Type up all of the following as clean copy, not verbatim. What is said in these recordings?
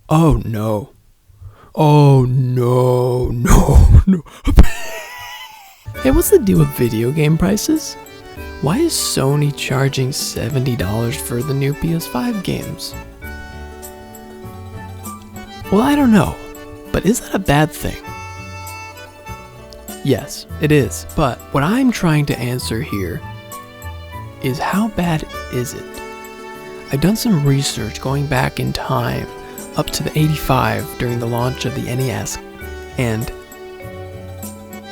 Oh no. Oh no, no. Hey, what's the deal with video game prices? Why is Sony charging $70 for the new PS5 games? Well, I don't know, but is that a bad thing? Yes, it is, but what I'm trying to answer here is how bad is it? I've done some research going back in time up to the 85 during the launch of the NES, and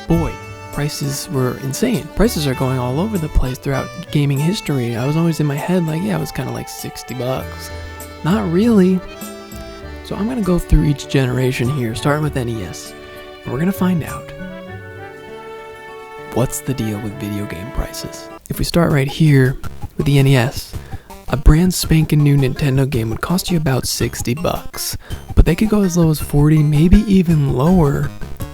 boy, prices were insane. Prices are going all over the place throughout gaming history. I was always in my head like, yeah, it was kind of like $60. Not really. So I'm going to go through each generation here, starting with NES, and we're going to find out what's the deal with video game prices. If we start right here with the NES, a brand spanking new Nintendo game would cost you about $60, but they could go as low as $40, maybe even lower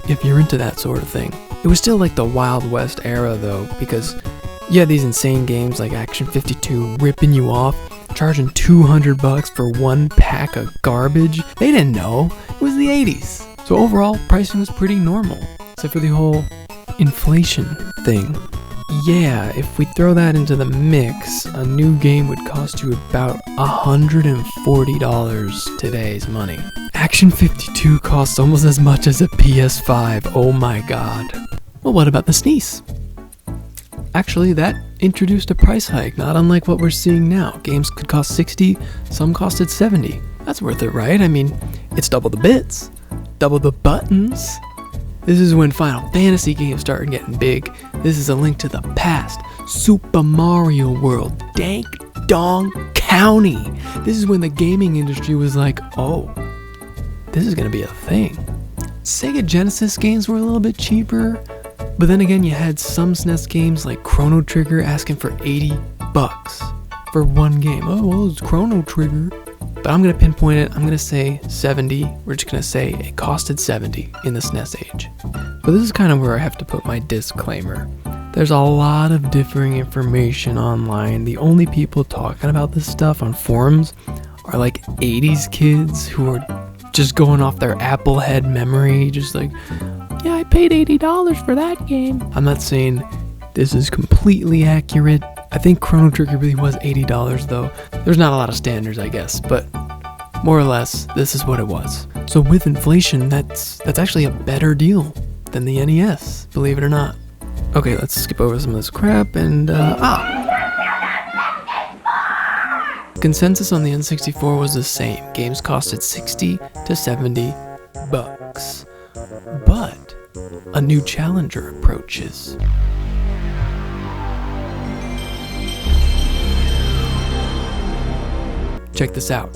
if you're into that sort of thing. It was still like the Wild West era though, because you had these insane games like Action 52 ripping you off, charging $200 for one pack of garbage. They didn't know, it was the 80s. So overall, pricing was pretty normal, except for the whole inflation thing. Yeah, if we throw that into the mix, a new game would cost you about $140 today's money. Action 52 costs almost as much as a PS5, oh my god. Well, what about the SNES? Actually, that introduced a price hike, not unlike what we're seeing now. Games could cost $60, some costed $70. That's worth it, right? I mean, it's double the bits, double the buttons. This is when Final Fantasy games started getting big. This is a link to the past. Super Mario World, Dank Dong County. This is when the gaming industry was like, oh, this is gonna be a thing. Sega Genesis games were a little bit cheaper, but then again, you had some SNES games like Chrono Trigger asking for $80 for one game. Oh, well, it's Chrono Trigger. But I'm going to pinpoint it. I'm going to say 70. We're just going to say it costed 70 in the SNES age. But this is kind of where I have to put my disclaimer. There's a lot of differing information online. The only people talking about this stuff on forums are like 80s kids who are just going off their Apple head memory, just like, yeah, I paid $80 for that game. I'm not saying this is completely accurate. I think Chrono Trigger really was $80 though. There's not a lot of standards, I guess, but more or less, this is what it was. So with inflation, that's actually a better deal than the NES, believe it or not. Okay, let's skip over some of this crap and, Consensus on the N64 was the same. Games costed $60 to $70. But a new challenger approaches. Check this out.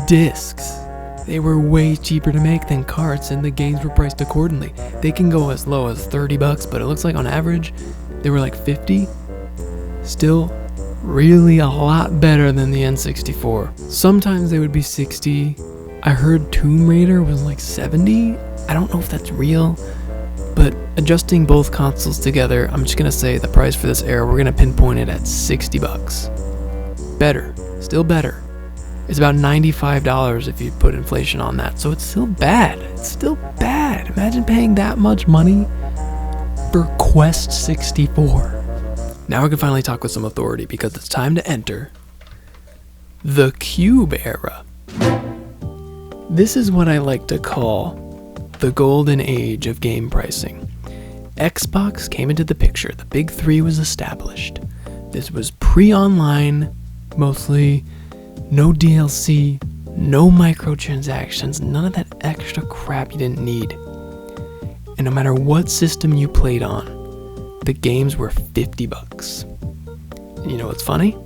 Discs. They were way cheaper to make than carts, and the games were priced accordingly. They can go as low as $30, but it looks like on average they were like $50. Still really a lot better than the N64. Sometimes they would be $60. I heard Tomb Raider was like $70. I don't know if that's real, but adjusting both consoles together, I'm just gonna say the price for this era, we're gonna pinpoint it at $60. Better, still better. It's about $95 if you put inflation on that, so it's still bad. It's still bad. Imagine paying that much money for Quest 64. Now we can finally talk with some authority because it's time to enter the Cube era. This is what I like to call the golden age of game pricing. Xbox came into the picture. The big three was established. This was pre-online, mostly no DLC, no microtransactions, none of that extra crap you didn't need. And no matter what system you played on, the games were $50. And you know what's funny?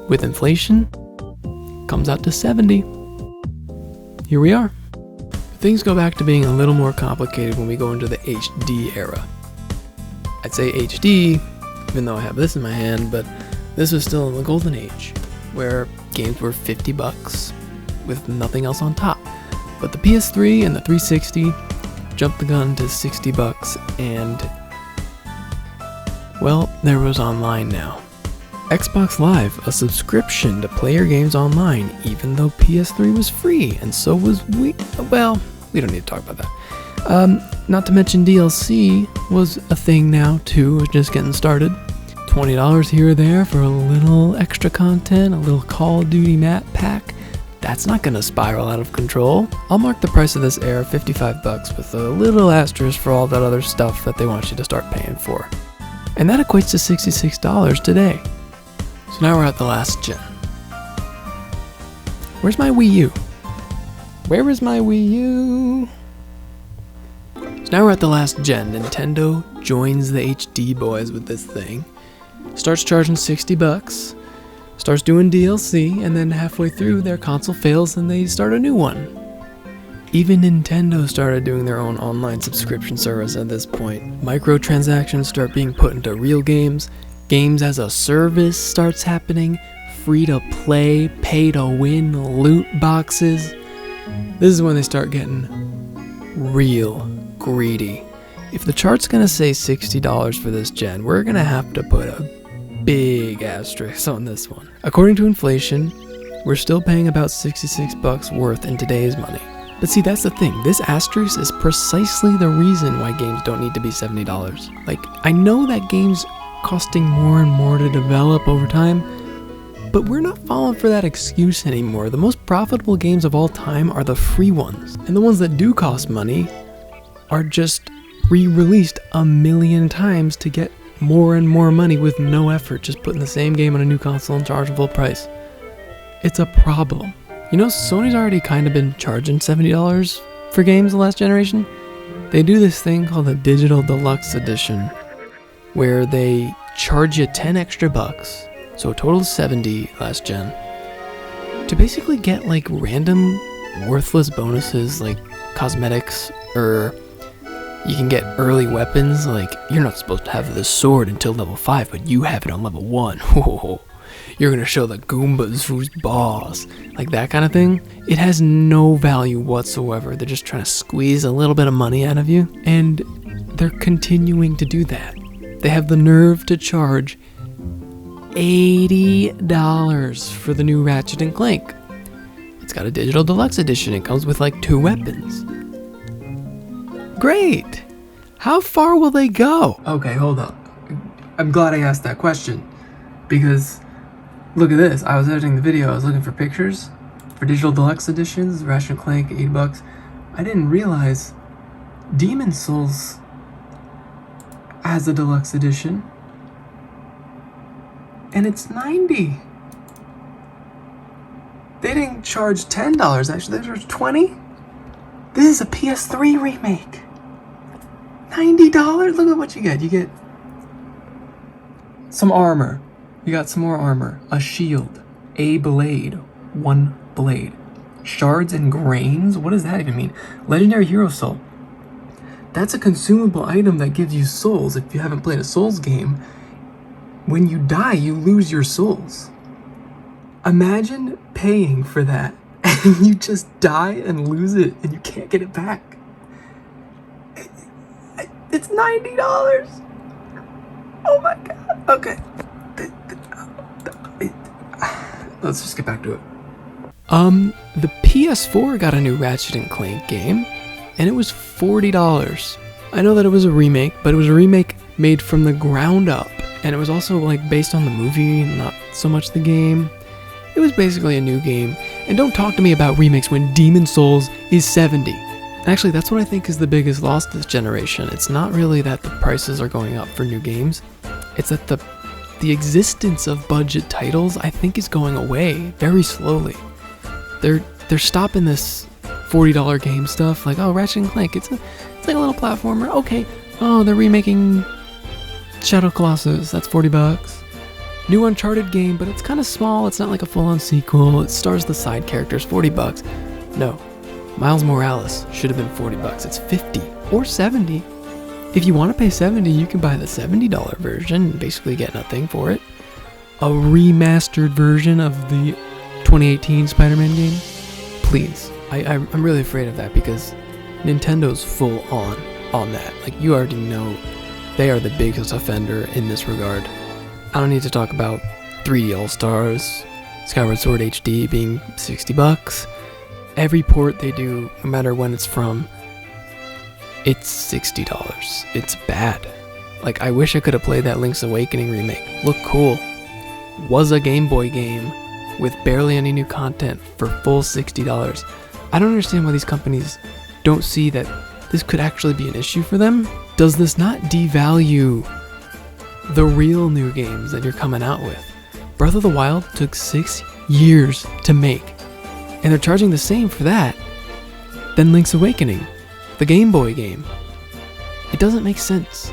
With inflation, comes out to 70. Here we are. Things go back to being a little more complicated when we go into the HD era. I'd say HD, even though I have this in my hand, but this was still in the golden age, where games were $50 with nothing else on top. But the PS3 and the 360 jumped the gun to $60, and well, there was online now. Xbox Live, a subscription to play your games online, even though PS3 was free, and so was Wii. Well, we don't need to talk about that. Not to mention DLC was a thing now too, just getting started. $20 here or there for a little extra content, a little Call of Duty map pack. That's not gonna spiral out of control. I'll mark the price of this Air $55 with a little asterisk for all that other stuff that they want you to start paying for. And that equates to $66 today. So now we're at the last gen. Where's my Wii U? Where is my Wii U? So now we're at the last gen. Nintendo joins the HD boys with this thing. Starts charging $60. Starts doing DLC, and then halfway through their console fails and they start a new one. Even Nintendo started doing their own online subscription service at this point. Microtransactions start being put into real games. Games as a service starts happening. Free to play, pay to win, loot boxes. This is when they start getting real greedy. If the chart's gonna say $60 for this gen, we're gonna have to put a big asterisk on this one. According to inflation, we're still paying about $66 worth in today's money. But see, that's the thing. This asterisk is precisely the reason why games don't need to be $70. Like, I know that games costing more and more to develop over time, but we're not falling for that excuse anymore. The most profitable games of all time are the free ones, and the ones that do cost money are just re-released a million times to get more and more money with no effort, just putting the same game on a new console and charging full price. It's a problem. You know, Sony's already kind of been charging $70 for games the last generation. They do this thing called the Digital Deluxe Edition, where they charge you 10 extra bucks, so a total of 70 last gen, to basically get like random worthless bonuses like cosmetics, or you can get early weapons, like you're not supposed to have this sword until level 5, but you have it on level 1. You're gonna show the Goombas who's boss, like that kind of thing. It has no value whatsoever. They're just trying to squeeze a little bit of money out of you, and they're continuing to do that. They have the nerve to charge $80 for the new Ratchet and Clank. It's got a Digital Deluxe Edition. It comes with like 2 weapons. Great! How far will they go? Okay, hold up. I'm glad I asked that question, because look at this. I was editing the video. I was looking for pictures for Digital Deluxe Editions. Ratchet and Clank, $8. I didn't realize Demon Souls has a deluxe edition, and it's $90. They didn't charge $10. Actually, they charged $20. This is a PS3 remake. $90? Look at what you get. You get some armor. You got some more armor. A shield. A blade. 1 blade. Shards and grains? What does that even mean? Legendary Hero Soul. That's a consumable item that gives you souls. If you haven't played a Souls game, when you die, you lose your souls. Imagine paying for that and you just die and lose it and you can't get it back. It's $90. Oh my god. Okay. Let's just get back to it. The PS4 got a new Ratchet and Clank game, and it was $40. I know that it was a remake, but it was a remake made from the ground up, and it was also like based on the movie, not so much the game. It was basically a new game. And don't talk to me about remakes when Demon Souls is $70. Actually, that's what I think is the biggest loss this generation. It's not really that the prices are going up for new games. It's that the existence of budget titles, I think, is going away very slowly. They're stopping this $40 game stuff, like, oh, Ratchet and Clank, it's like a little platformer. Okay. Oh, they're remaking Shadow Colossus. That's $40. New Uncharted game, but it's kind of small. It's not like a full-on sequel. It stars the side characters. $40. No. Miles Morales should have been $40. It's $50 or $70. If you want to pay $70, you can buy the $70 version and basically get nothing for it. A remastered version of the 2018 Spider-Man game? Please. I'm really afraid of that because Nintendo's full on that. Like, you already know they are the biggest offender in this regard. I don't need to talk about 3D All-Stars, Skyward Sword HD being $60. Every port they do, no matter when it's from, it's $60. It's bad. Like, I wish I could have played that Link's Awakening remake. Looked cool. Was a Game Boy game with barely any new content for full $60. I don't understand why these companies don't see that this could actually be an issue for them. Does this not devalue the real new games that you're coming out with? Breath of the Wild took 6 years to make, and they're charging the same for that than Link's Awakening, the Game Boy game. It doesn't make sense.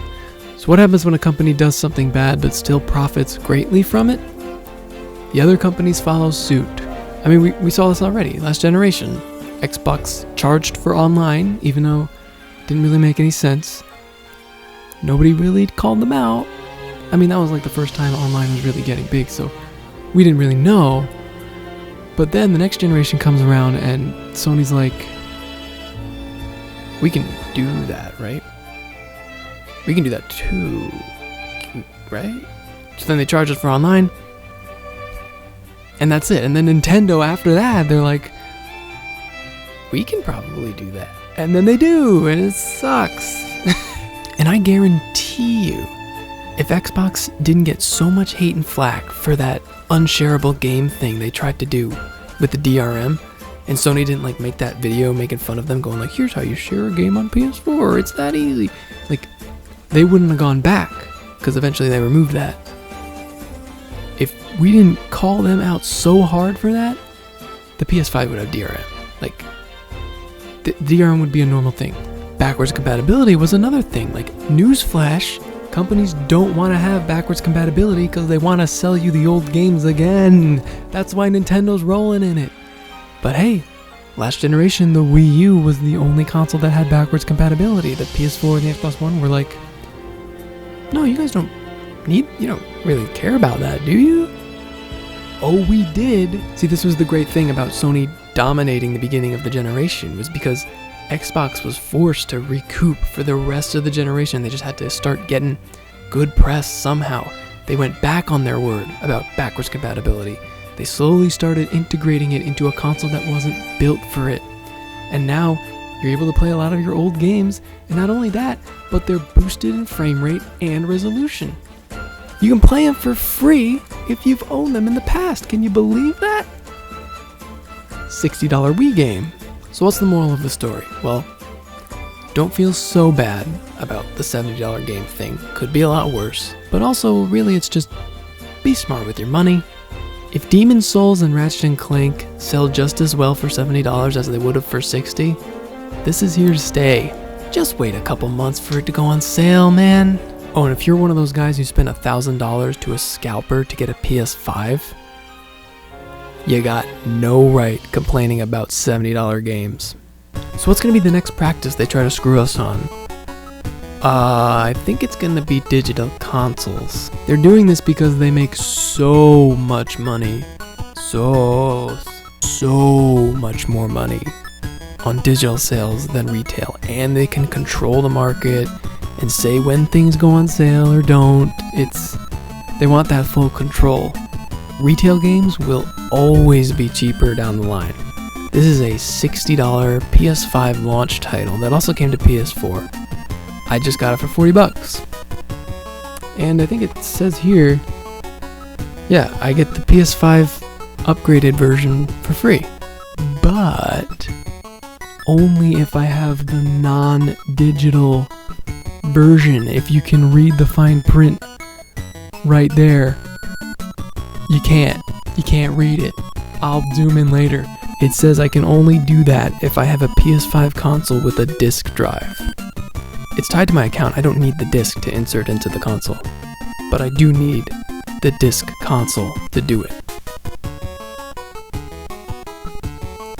So what happens when a company does something bad but still profits greatly from it? The other companies follow suit. I mean, we saw this already. Last generation, Xbox charged for online, even though it didn't really make any sense. Nobody really called them out. I mean, that was like the first time online was really getting big, so we didn't really know. But then the next generation comes around and Sony's like, we can do that, right? We can do that too, right? So then they charge us for online, and that's it. And then Nintendo, after that, they're like, we can probably do that. And then they do, and it sucks. And I guarantee you, if Xbox didn't get so much hate and flack for that unshareable game thing they tried to do with the DRM, and Sony didn't like make that video making fun of them, going like, here's how you share a game on PS4, it's that easy. Like, they wouldn't have gone back, because eventually they removed that. If we didn't call them out so hard for that, the PS5 would have DRM. Like, the DRM would be a normal thing. Backwards compatibility was another thing. Like, newsflash, companies don't want to have backwards compatibility because they want to sell you the old games again. That's why Nintendo's rolling in it. But hey, last generation, the Wii U was the only console that had backwards compatibility. The PS4 and the Xbox One were like, no, you guys don't really care about that, do you? Oh, we did. See, this was the great thing about Sony dominating the beginning of the generation, was because Xbox was forced to recoup for the rest of the generation. They just had to start getting good press somehow. They went back on their word about backwards compatibility. They slowly started integrating it into a console that wasn't built for it. And now you're able to play a lot of your old games, and not only that, but they're boosted in frame rate and resolution. You can play them for free if you've owned them in the past. Can you believe that? $60 Wii game. So what's the moral of the story? Well, don't feel so bad about the $70 game thing. Could be a lot worse. But also, really, it's just be smart with your money. If Demon's Souls and Ratchet & Clank sell just as well for $70 as they would have for $60, this is here to stay. Just wait a couple months for it to go on sale, man. Oh, and if you're one of those guys who spent $1,000 to a scalper to get a PS5, you got no right complaining about $70 games. So what's going to be the next practice they try to screw us on? I think it's going to be digital consoles. They're doing this because they make so much money. So much more money on digital sales than retail. And they can control the market and say when things go on sale or don't. They want that full control. Retail games will always be cheaper down the line. This is a $60 PS5 launch title that also came to PS4. I just got it for $40. And I think it says here, yeah, I get the PS5 upgraded version for free. But only if I have the non-digital version. If you can read the fine print right there, you can't read it. I'll zoom in later. It says I can only do that if I have a PS5 console with a disk drive. It's tied to my account. I don't need the disc to insert into the console, but I do need the disc console to do it.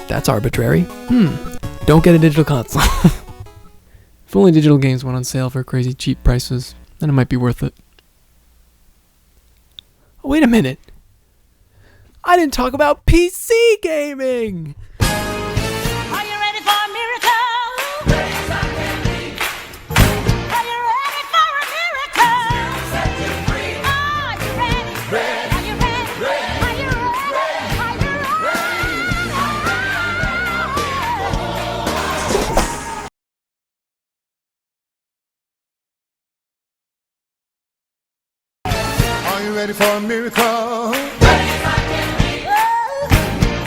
That's arbitrary. Don't get a digital console. If only digital games went on sale for crazy cheap prices, then it might be worth it. Oh, wait a minute. I didn't talk about PC gaming! Are you ready for a miracle? Raise up and leave. Are you ready for a miracle? Set you free. Are you ready? Ready. Are you ready? you ready for a miracle?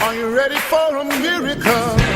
Are you ready for a miracle?